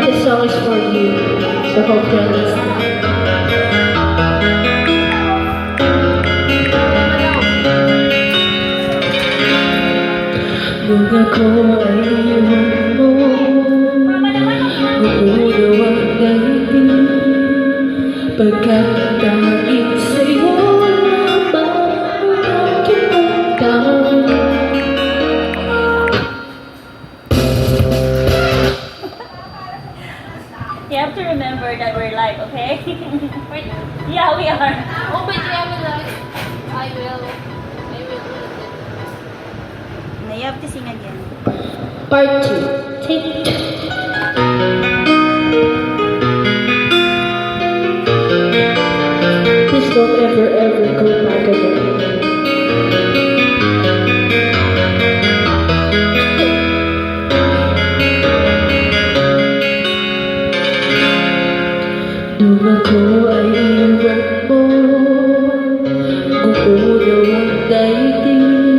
This song is for you, so hope you're listening. Nung ako ay iwan mo, gumunaw ang daigdig, pagkatanging sa'yo lamang nakikita. You have to remember that we're live, okay? Yeah, we are. Oh, but yeah, I will do it. Now you have to sing again. Part 2. Take 2. Please don't ever go back again. Nung ako ay iwan mo, gumunaw ang daigdig,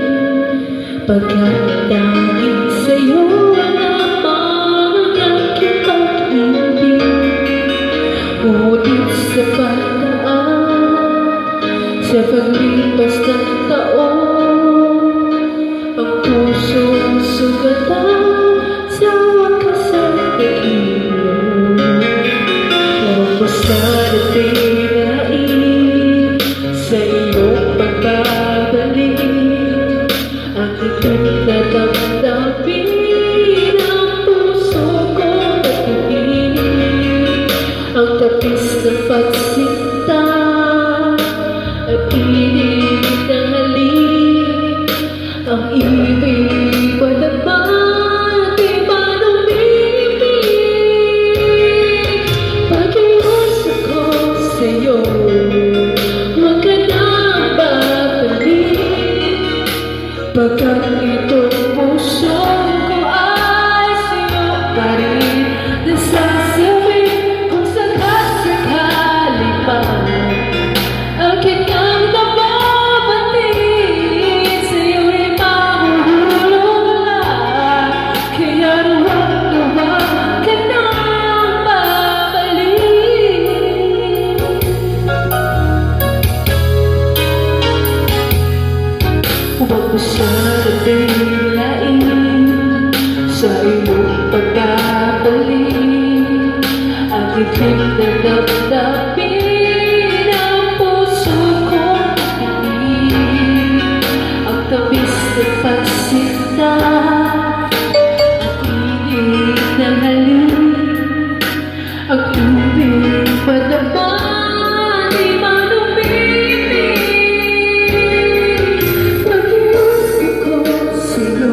pagkatanging sa'yo lamang ang aking pag-ibig. Ngunit sa pagdaan, sa paglipas ng taon, ang pusong sugatan sa wakas ay naiiwan. Basta na'y nais sa iyong pagbabalik, ang itim na damdamin ang puso ko nag-iinit, ang tapis ng pagsinta at init ng halik, ang ibig pa naman di man umibig. Pag-iwas ako sa'yo, huwag ka nang babalik, pagkat itong puso ko ay sa'yo pa rin nasasabi. Kung sakasakali pa akin ang nababatid, sa'yo'y mahuhulog lang, kaya huwag ka nang babalik. Huwag mo sanang biglain sa iyong pagbabalik, ang itim na damdamin ang puso kong pinig, ang tamis ng pagsinta at init ng halik, ang tubig pa naman di man umibig. Pag-iwas ako sa'yo,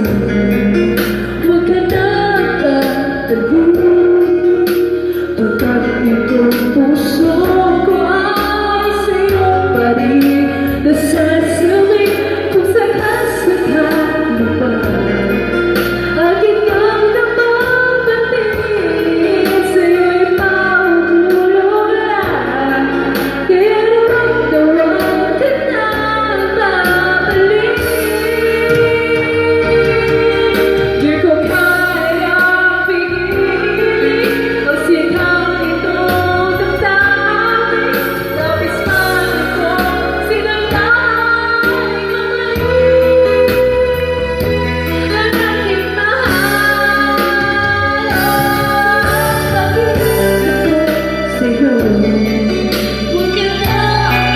huwag ka nang babalik, pagkat itong puso ko ay sa'yo pa rin nasasabi. Kung sakasakali pa akin ang nababatid, sa'yo'y mahuhulog lang, kaya huwag ka nang babalik. Di ko kayang pigilin ang sigang itong damdamin, nais man akong sinalay kamay ang aking mahal. Pag-ibig ko sa'yo, huwag ka nang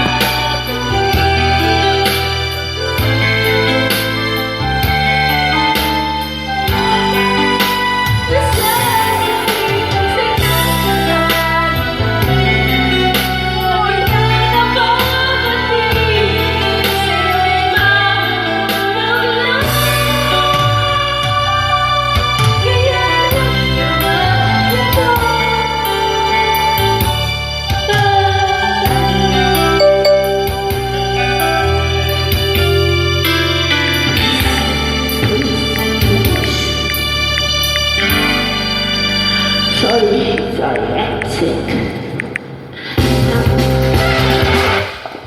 Sorry, I'm sick.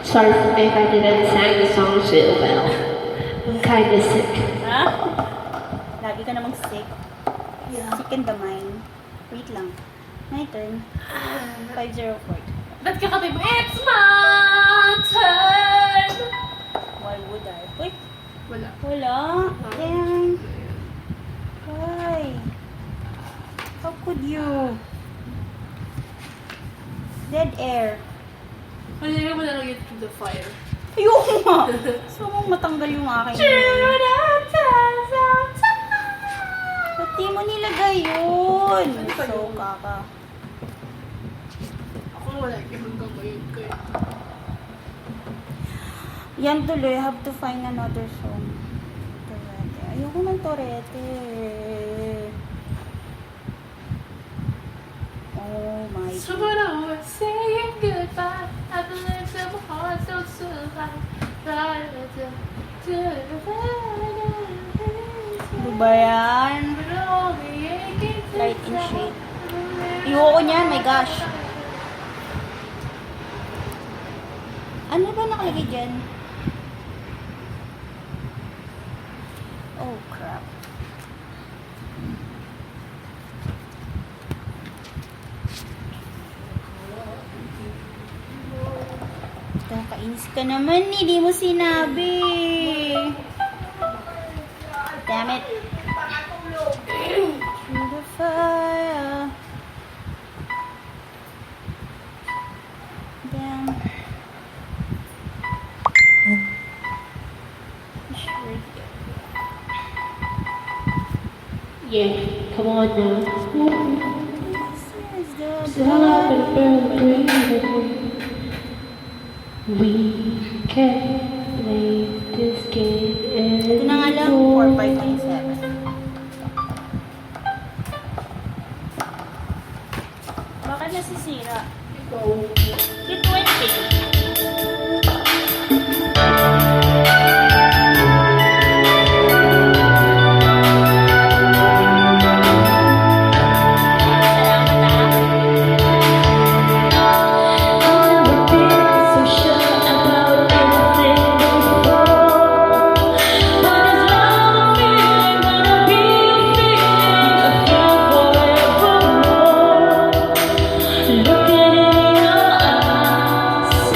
Sorry if I didn't sing the song so well. I'm kinda sick. Ha? Lagi ka namang sick. Second the mine. Wait lang. My turn. 504. Ba't ka katabi mo? It's my turn! Why would I? Wait, Wala. wala. Damn. Why? How could you? Dead air. Hindi mo na lang yun through the fire. Ayoko nga. Gusto mong matanggal yung aking. Ba't di mo nilagay yun? Ano pa So, yun? kaka. Ako wala yung hanggang ngayon ko eh. Yan tuloy, have to find another song. Torete. Ayoko ng Torete. Oh my So God. when I was saying goodbye, I believe that my heart so survive. Ano ba yan? Light and shade. Ayoko niyan, my gosh. Ano ba nakalagay dyan? Oh, crap. Kakainis ka naman, hindi mo sinabi. Damn it. Through the fire. Damn. Sure. Yeah, come on now. This is the Stop blood. and burn breathing. We can't play this game Ito na nga lang, anymore. 4597. Bakit nasisira? Ikaw. T20. Never been so sure about anything before. But as long as gonna be a feeling, I feel forevermore. Looking in your eyes.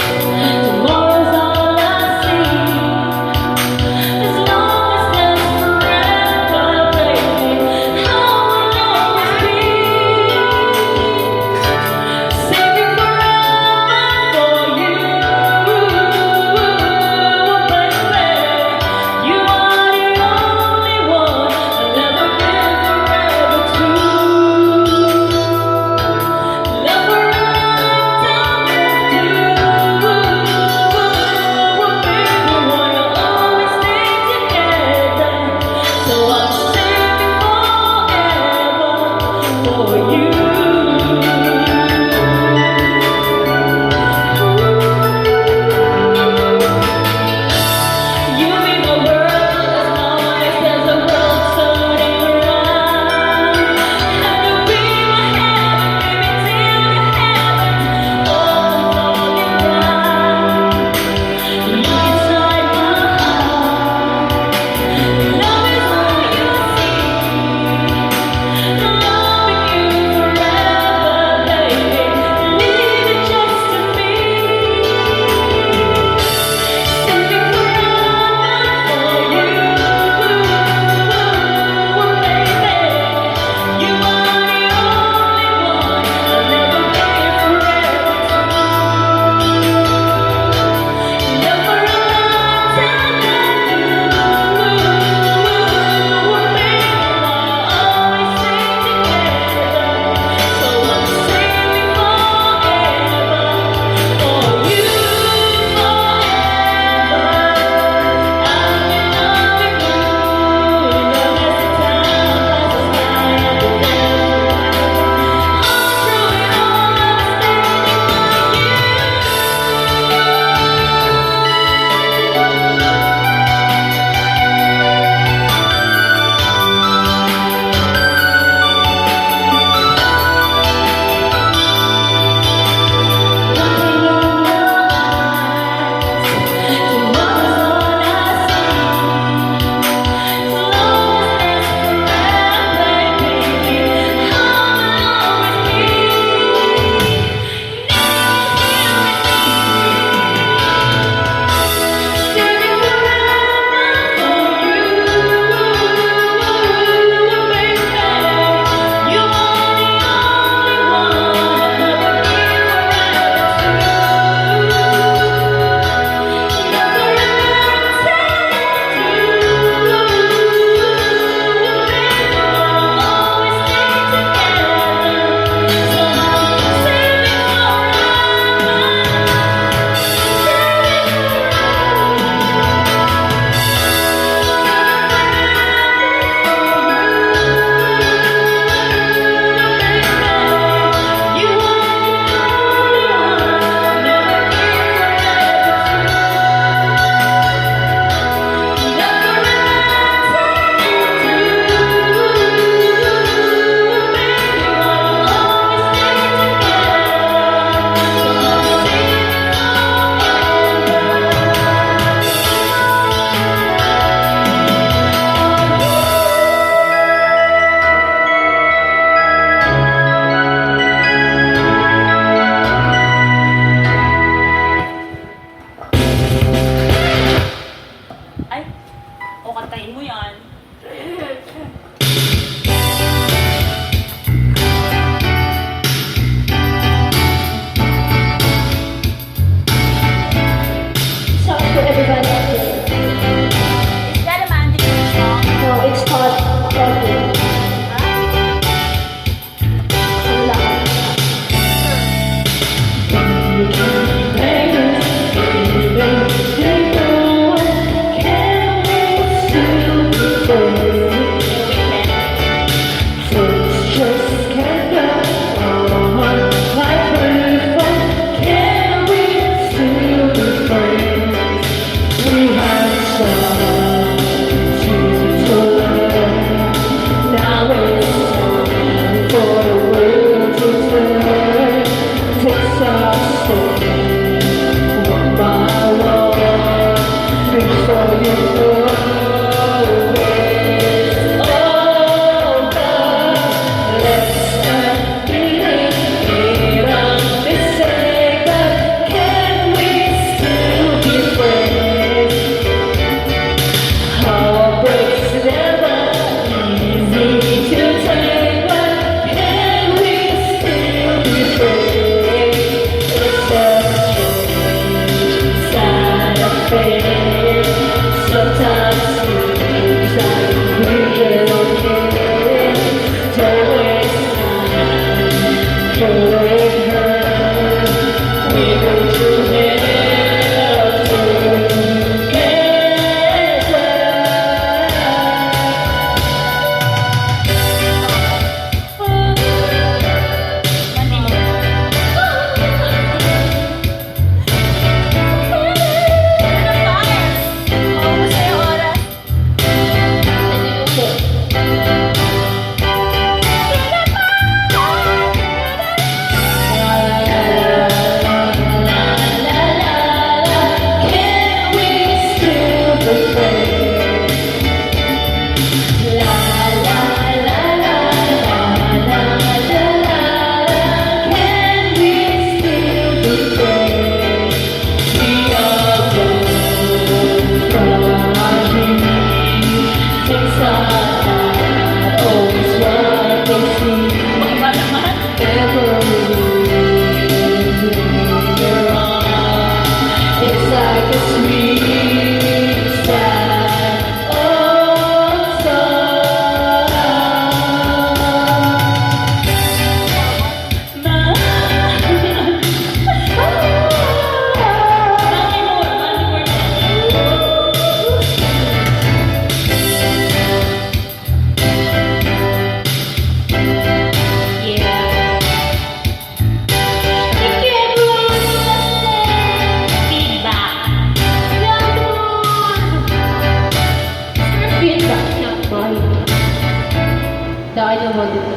dito.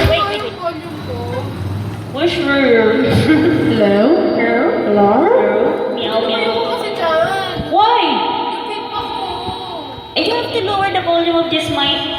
Wait, wait, wait. Volume ko. Wish room. Hello? Hello? Meow, Ayaw meow. ko kasi dyan. Why? Yung feedback ko. You have to lower the volume of this mic.